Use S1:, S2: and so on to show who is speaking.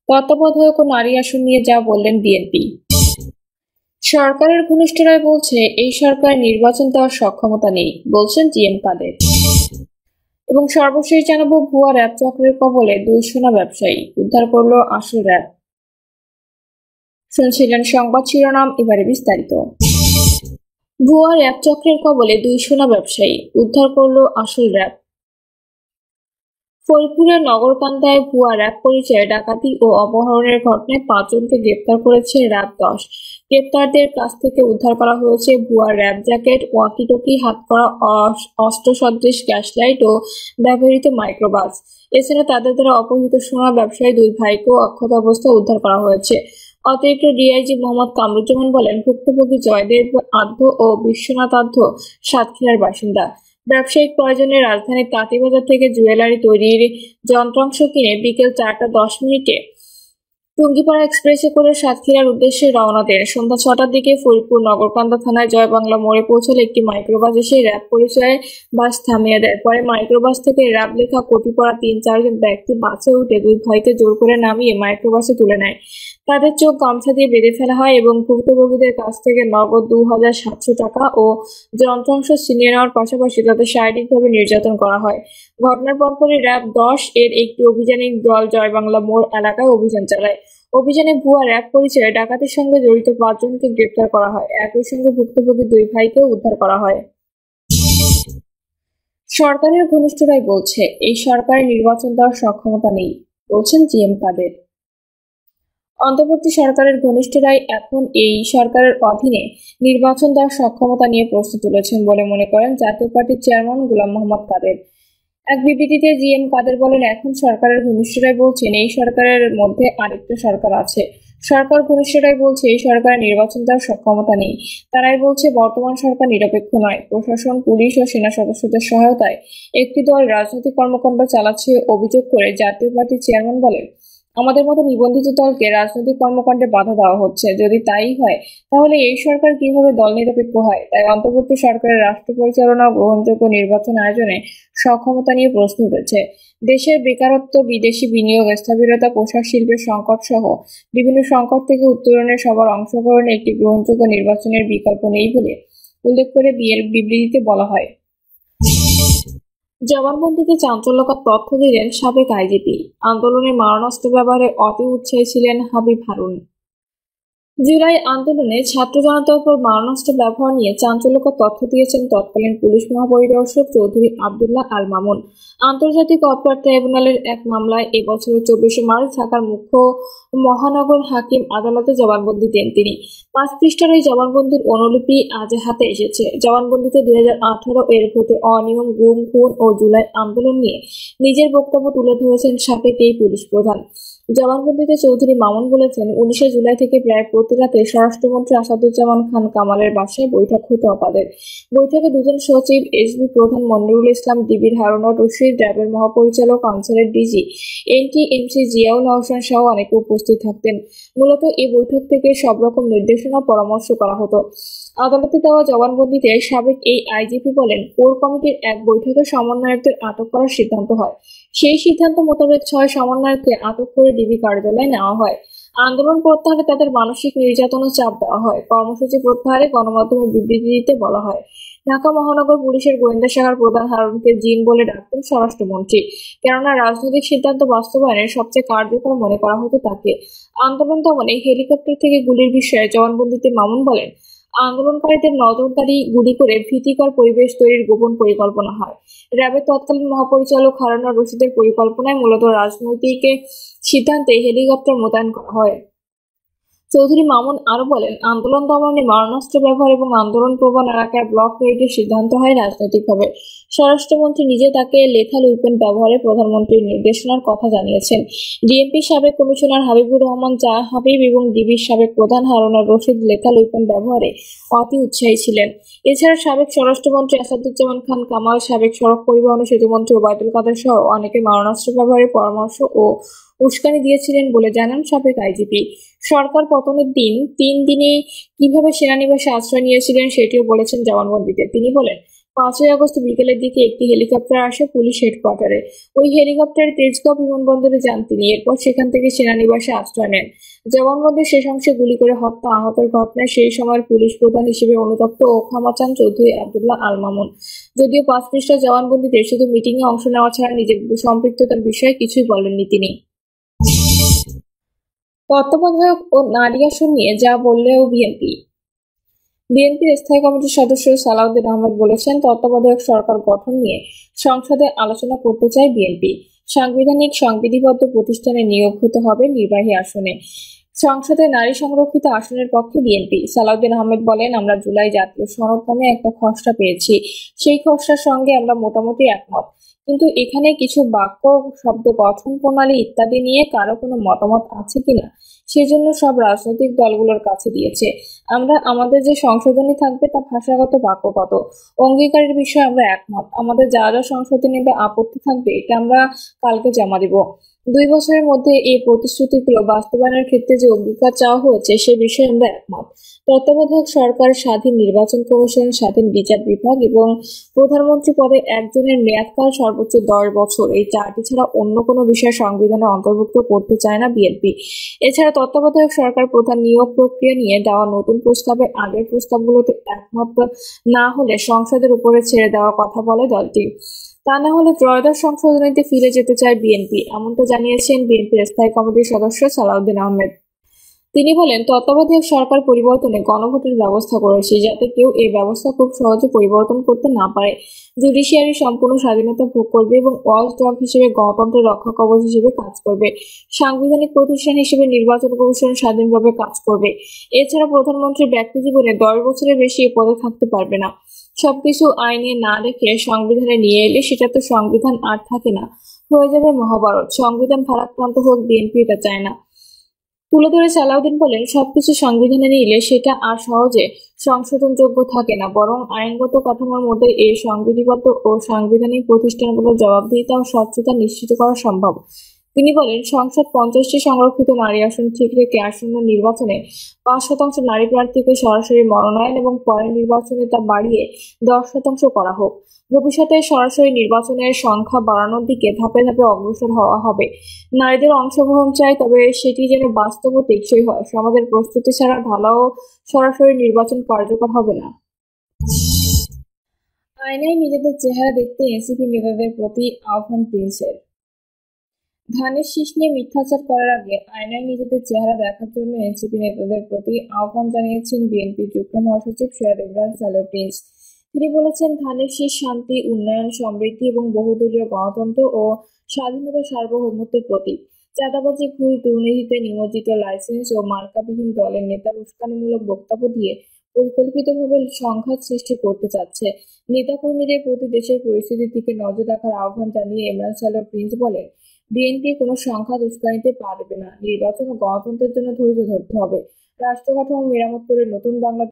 S1: তত্ত্বাবধায়ক ও নারী আসন নিয়ে যা বললেন বিএনপি। সরকারের ঘনিষ্ঠরাই বলছে এই সরকারের নির্বাচন দেওয়ার সক্ষমতা নেই, বলছেন জিএম কাদের। এবং সর্বশেষ জানাবো, ভুয়া র্যাব চক্রের কবলে 2 সোনা ব্যবসায়ী, উদ্ধার করলো আসল র্যাব। শুনছিলেন সংবাদ শিরোনাম, এবারে বিস্তারিত। ভুয়া র্যাব চক্রের কবলে 2 সোনা ব্যবসায়ী, উদ্ধার করলো আসল র্যাব। ফরিদপুরের নগরকান্দায় ভুয়া র্যাব পরিচয়ে ডাকাতি ও অপহরণের ঘটনায় 5 জনকে গ্রেপ্তার করেছে র্যাব 10। গ্রেপ্তারদের কাছ থেকে উদ্ধার করা হয়েছে ভুয়া র্যাব জ্যাকেট, ওয়াকিটকি, হাতকড়া, অস্ত্রসদৃশ গ্যাসলাইট ও ব্যবহৃত মাইক্রোবাস। এছাড়া তাদের দ্বারা অপহৃত সোনা ব্যবসায়ী 2 ভাইকেও অক্ষত অবস্থায় উদ্ধার করা হয়েছে। অতিরিক্ত ডিআইজি মোহাম্মদ কামরুজ্জামান বলেন, ভুক্তভোগী জয়দেব আধ্য ও বিশ্বনাথ আধ্য সাতক্ষীরার বাসিন্দা। ব্যবসায়িক প্রয়োজনে রাজধানীর তাঁতীবাজার থেকে জুয়েলারি তৈরির যন্ত্রাংশ কিনে বিকেল 4টা 10 মিনিটে টুঙ্গিপাড়া এক্সপ্রেসে করে সাতক্ষীরার উদ্দেশ্যে রওনা দেন। সন্ধ্যা 6টার দিকে ফরিদপুর নগরকান্দা থানায় জয়বাংলা মোড়ে পৌঁছলে একটি মাইক্রোবাস এসে র্যাব পরিচয়ে বাস থামিয়ে দেয়। পরে মাইক্রোবাস থেকে র্যাব লেখা কোটি পরা 3-4 জন ব্যক্তি বাসে উঠে 2 ভাইকে জোর করে নামিয়ে মাইক্রোবাসে তুলে নেয়। তাদের চোখ গামছা দিয়ে বেঁধে ফেলা হয় এবং ভুক্তভোগীদের কাছ থেকে নগদ 2,700 টাকা ও যন্ত্রাংশ ছিনিয়ে নেওয়ার পাশাপাশি তাদের শারীরিকভাবে নির্যাতন করা হয়। ঘটনার পরপরই র্যাব 10 এর একটি অভিযানিক দল জয়বাংলা মোড় এলাকায় অভিযান চালায়। অভিযানে ভুয়া র্যাব পরিচয়ে ডাকাতির সঙ্গে জড়িত 5 জনকে গ্রেপ্তার করা হয়। একই সঙ্গে ভুক্তভোগী 2 ভাইকেও উদ্ধার করা হয়। সরকারের ঘনিষ্ঠরাই বলছে এই সরকারের নির্বাচন দেওয়ার সক্ষমতা নেই, বলছেন জিএম কাদের। অন্তর্বর্তী সরকারের ঘনিষ্ঠরাই এখন এই সরকারের অধীনে নির্বাচন দেওয়ার সক্ষমতা নিয়ে প্রশ্ন তুলেছেন বলে মনে করেন জাতীয় পার্টির চেয়ারম্যান গোলাম মোহাম্মদ কাদের। এক বিবৃতিতে জিএম কাদের বলেন, এখন সরকারের ঘনিষ্ঠরাই বলছেন এই সরকারের মধ্যে আরেকটা সরকার আছে। সরকার ঘনিষ্ঠরাই বলছে এই সরকারের নির্বাচন দেওয়ার সক্ষমতা নেই। তারাই বলছে বর্তমান সরকার নিরপেক্ষ নয়, প্রশাসন, পুলিশ ও সেনা সদস্যদের সহায়তায় একটি দল রাজনৈতিক কর্মকাণ্ড চালাচ্ছে অভিযোগ করে জাতীয় পার্টির চেয়ারম্যান বলেন, আমাদের মতো নিবন্ধিত দলকে রাজনৈতিক কর্মকাণ্ডে বাধা দেওয়া হচ্ছে। যদি তাই হয় তাহলে এই সরকার কিভাবে দল নিরপেক্ষ হয়? তাই অন্তর্বর্তী সরকারের রাষ্ট্র পরিচালনা ও গ্রহণযোগ্য নির্বাচন আয়োজনে সক্ষমতা নিয়ে প্রশ্ন উঠেছে। দেশের বেকারত্ব, বিদেশি বিনিয়োগ, স্থবিরতা, পোশাক শিল্পের সংকট সহ বিভিন্ন সংকট থেকে উত্তরণে সবার অংশগ্রহণে একটি গ্রহণযোগ্য নির্বাচনের বিকল্প নেই বলে উল্লেখ করে বিবৃতিতে বলা হয়। জবানবন্দিতে চাঞ্চল্যকর তথ্য দিলেন সাবেক আইজিপি। আন্দোলনে মারণাস্ত্র ব্যবহারে অতি উৎসাহী ছিলেন হাবিব হারুন। জুলাই আন্দোলনে ছাত্র জনতার উপর মারণাস্ত্র ব্যবহার নিয়ে চাঞ্চল্যকর তথ্য দিয়েছেন তৎকালীন পুলিশ মহাপরিদর্শক চৌধুরী আবদুল্লাহ আল মামুন। আন্তর্জাতিক অপরাধ ট্রাইব্যুনালের এক মামলায় এ বছরের 24শে মার্চ ঢাকার মুখ্য মহানগর হাকিম আদালতে জবানবন্দি দেন তিনি। 5 পৃষ্ঠার এই জবানবন্দির অনুলিপি আজ হাতে এসেছে। জবানবন্দিতে 2018 এর ভোটে অনিয়ম, গুম, খুন ও জুলাই আন্দোলন নিয়ে নিজের বক্তব্য তুলে ধরেছেন সাবেক এই পুলিশ প্রধান। জবানবন্দিতে চৌধুরী মামুন বলেছেন, 19শে জুলাই থেকে প্রায় প্রতি রাতে স্বরাষ্ট্রমন্ত্রী আসাদুজ্জামান খান কামালের বাসায় বৈঠক হতো তাদের। বৈঠকে 2 জন সচিব, এসবি প্রধান মনিরুল ইসলাম, ডিবির হারুনুর রশিদ, র্যাবের মহাপরিচালক, আনসারের ডিজি, এনটিএমসি জিয়াউল হোসেন সহ অনেকে উপস্থিত থাকতেন। মূলত এই বৈঠক থেকে সব রকম নির্দেশনা পরামর্শ করা হতো। আদালতে দেওয়া জবানবন্দিতে সাবেক এই আইজিপি বলেন, কোর কমিটির এক বৈঠকে সমন্বয়কদের আটক করার সিদ্ধান্ত হয়। সেই সিদ্ধান্ত মোতাবেক 6 সমন্বয়ককে আটক করে ডিবি কার্যালয়ে নেওয়া হয়। আন্দোলন প্রত্যাহারে তাদের মানসিক নির্যাতন ও চাপ দেওয়া হয়। কর্মসূচি প্রত্যাহারে গণমাধ্যমে বিবৃতি দিতে বলা হয়। ঢাকা মহানগর পুলিশের গোয়েন্দা শাখার প্রধান হারুনকে জিন বলে ডাকতেন স্বরাষ্ট্রমন্ত্রী, কেননা রাজনৈতিক সিদ্ধান্ত বাস্তবায়নে সবচেয়ে কার্যকর মনে করা হতো তাকে। আন্দোলন দমনে হেলিকপ্টার থেকে গুলির বিষয়ে জবানবন্দিতে মামুন বলেন, আন্দোলনকারীদের নজরদারি গুলি করে ভীতিকর পরিবেশ তৈরির গোপন পরিকল্পনা হয়। র্যাবের তৎকালীন মহাপরিচালক হারুনুর রশিদের পরিকল্পনায় মূলত রাজনৈতিক সিদ্ধান্তে হেলিকপ্টার মোতায়েন করা হয়। চৌধুরী মামুন আরো বলেন, আন্দোলন দমনে মারণাস্ত্র ব্যবহার এবং আন্দোলন প্রবণ এলাকায় ব্লক রেডের সিদ্ধান্ত হয় রাজনৈতিকভাবে। স্বরাষ্ট্রমন্ত্রী নিজে তাকে লেথাল উইপেন ব্যবহারে প্রধানমন্ত্রীর নির্দেশনার কথা জানিয়েছেন। ডিএমপি সাবেক কমিশনার হাবিবুর রহমান চা হাবিব এবং ডিবির সাবেক প্রধান হারুনুর রশিদ লেথাল উইপেন ব্যবহারে অতি উৎসাহী ছিলেন। এছাড়া সাবেক স্বরাষ্ট্রমন্ত্রী আসাদুজ্জামান খান কামাল, সাবেক সড়ক পরিবহন ও সেতুমন্ত্রী ওবায়দুল কাদের সহ অনেকে মারণাস্ত্র ব্যবহারের পরামর্শ ও উস্কানি দিয়েছিলেন বলে জানান সাবেক আইজিপি। সরকার পতনের দিন 3 দিনে কিভাবে সেনানিবাসে আশ্রয় নিয়েছিলেন সেটিও বলেছেন জবানবন্দিতে। তিনি বলেন, 5ই আগস্ট বিকেলের দিকে একটি হেলিকপ্টার আসে পুলিশ হেডকোয়ার্টারে। ওই হেলিকপ্টারে তেজগাঁও বিমানবন্দরে যান তিনি। এরপর সেখান থেকে সেনানিবাসে আশ্রয় নেন। জবানবন্দির শেষ অংশে গুলি করে হত্যা আহতের ঘটনায় সেই সময়ের পুলিশ প্রধান হিসেবে অনুতপ্ত ও ক্ষমা চান চৌধুরী আব্দুল্লাহ আল মামুন। যদিও 5 পৃষ্ঠার জবানবন্দিতে শুধু মিটিংয়ে অংশ নেওয়া ছাড়া নিজের সম্পৃক্ততার বিষয়ে কিছুই বলেননি তিনি। তত্ত্বাবধায়ক ও নারী আসন নিয়ে যা বললেও বিএনপির স্থায়ী কমিটির সদস্য সালাউদ্দিন আহমেদ বলেছেন, তত্ত্বাবধায়ক সরকার গঠন নিয়ে সংসদে আলোচনা করতে চায় বিএনপি। সাংবিধানিক সংবিধিবদ্ধ প্রতিষ্ঠানে নিয়োগ হতে হবে নির্বাহী আসনে। সংসদে নারী সংরক্ষিত আসনের পক্ষে বিএনপি। সালাউদ্দিন আহমেদ বলেন, আমরা জুলাই জাতীয় সনদ নামে একটা খসড়া পেয়েছি। সেই খসড়ার সঙ্গে আমরা মোটামুটি একমত, কিন্তু এখানে কিছু বাক্য, শব্দ গঠন প্রণালী ইত্যাদি নিয়ে কারো কোনো মতামত আছে কিনা সেজন্য সব রাজনৈতিক দলগুলোর কাছে দিয়েছে। আমরা আমাদের যে সংশোধনী থাকবে তা ভাষাগত, বাক্যগত, অঙ্গীকারের বিষয়ে আমরা একমত। আমাদের যা যা সংশোধনী বা আপত্তি থাকবে এটা আমরা কালকে জমা দিব। 2 বছরের মধ্যে এই প্রতিশ্রুতিগুলো বাস্তবায়নের ক্ষেত্রে যে অঙ্গীকার চাওয়া হয়েছে সে বিষয়ে আমরা একমত। তত্ত্বাবধায়ক সরকার, স্বাধীন নির্বাচন কমিশন, স্বাধীন বিচার বিভাগ এবং প্রধানমন্ত্রী পদে একজনের মেয়াদকাল সর্বোচ্চ 10 বছর, এই 4টি ছাড়া অন্য কোনো বিষয় সংবিধানে অন্তর্ভুক্ত করতে চায় না বিএনপি। এছাড়া তত্ত্বাবধায়ক সরকার প্রধান নিয়োগ প্রক্রিয়া নিয়ে দেওয়া নতুন প্রস্তাবে আগের প্রস্তাবগুলোতে একমত না হলে সংসদের উপরে ছেড়ে দেওয়ার কথা বলে দলটি। তা না হলে ত্রয়োদশ সংশোধনীতে ফিরে যেতে চায় বিএনপি, এমনটা জানিয়েছেন বিএনপির স্থায়ী কমিটির সদস্য সালাউদ্দিন আহমেদ। তিনি বলেন, তত্ত্বাবধায়ক সরকার পরিবর্তনে গণভোটের ব্যবস্থা করেছে, যাতে কেউ এই ব্যবস্থা খুব সহজে পরিবর্তন করতে না পারে। জুডিশিয়ারি সম্পূর্ণ স্বাধীনতা ভোগ করবে এবং ওয়াচডগ হিসেবে গণতন্ত্রের রক্ষা কবচ হিসেবে কাজ করবে। সাংবিধানিক প্রতিষ্ঠান হিসেবে নির্বাচন কমিশন স্বাধীনভাবে কাজ করবে। এছাড়া প্রধানমন্ত্রী ব্যক্তি জীবনে 10 বছরের বেশি এ পদে থাকতে পারবে না। সবকিছু আইনে না রেখে সংবিধানে নিয়ে এলে সেটা তো সংবিধান আর থাকে না, হয়ে যাবে মহাভারত। সংবিধান ভারাক্রান্ত হোক, বিএনপি এটা চায় না। তুলে ধরে সালাউদ্দিন বলেন, সবকিছু সংবিধানে নিলে সেটা আর সহজে সংশোধনযোগ্য থাকে না, বরং আইনগত কাঠামোর মধ্যে এই সংবিধিবদ্ধ ও সাংবিধানিক প্রতিষ্ঠানগুলোর জবাবদিহিতা ও স্বচ্ছতা নিশ্চিত করা সম্ভব। তিনি বলেন, সংসদ 50টি সংরক্ষিত নারী আসন ঠিক রেখে আসন্ন নির্বাচনে 5% নারী প্রার্থীকে সরাসরি মনোনয়ন এবং পরের নির্বাচনে তা বাড়িয়ে 10% করা হোক। ভবিষ্যতে সরাসরি নির্বাচনের সংখ্যা বাড়ানোর দিকে ধাপে ধাপে অগ্রসর হওয়া হবে। নারীদের অংশগ্রহণ চাই, তবে সেটি যেন বাস্তব ও টেকসই হয়। সমাজের প্রস্তুতি ছাড়া ঢালাও সরাসরি নির্বাচন কার্যকর হবে না। আয়নায় নিজেদের চেহারা দেখতে এনসিপি নেতাদের প্রতি আহ্বান প্রিন্সের। ধানের শীষ নিয়ে মিথ্যাচার করার আগে আয়নায় নিজেদের চেহারা দেখার জন্য এনসিপি নেতাদের প্রতি আহ্বান জানিয়েছেন বিএনপির যুগ্ম মহাসচিব সৈয়দ ইমরান সালেহ প্রিন্স। তিনি বলেছেন, ধানের শীষ শান্তি, উন্নয়ন, সমৃদ্ধি এবং বহুদলীয় গণতন্ত্র ও স্বাধীনতার সার্বভৌমত্বের প্রতীক। চাঁদাবাজি, ঘুষ, দুর্নীতিতে নিমজ্জিত লাইসেন্স ও মার্কাবিহীন দলের নেতার উস্কানিমূলক বক্তব্য দিয়ে পরিকল্পিতভাবে সংঘাত সৃষ্টি করতে চাচ্ছে। নেতাকর্মীদের প্রতি দেশের পরিস্থিতির দিকে নজর রাখার আহ্বান জানিয়ে ইমরান সালেহ প্রিন্স বলেন, বিএনপি কোনো সংঘাত উস্কানিতে পা দেবে না। নির্বাচন ও গণতন্ত্রের জন্য ধৈর্য ধরতে হবে। রাষ্ট্র কাঠামো মেরামত করে নতুন বাংলা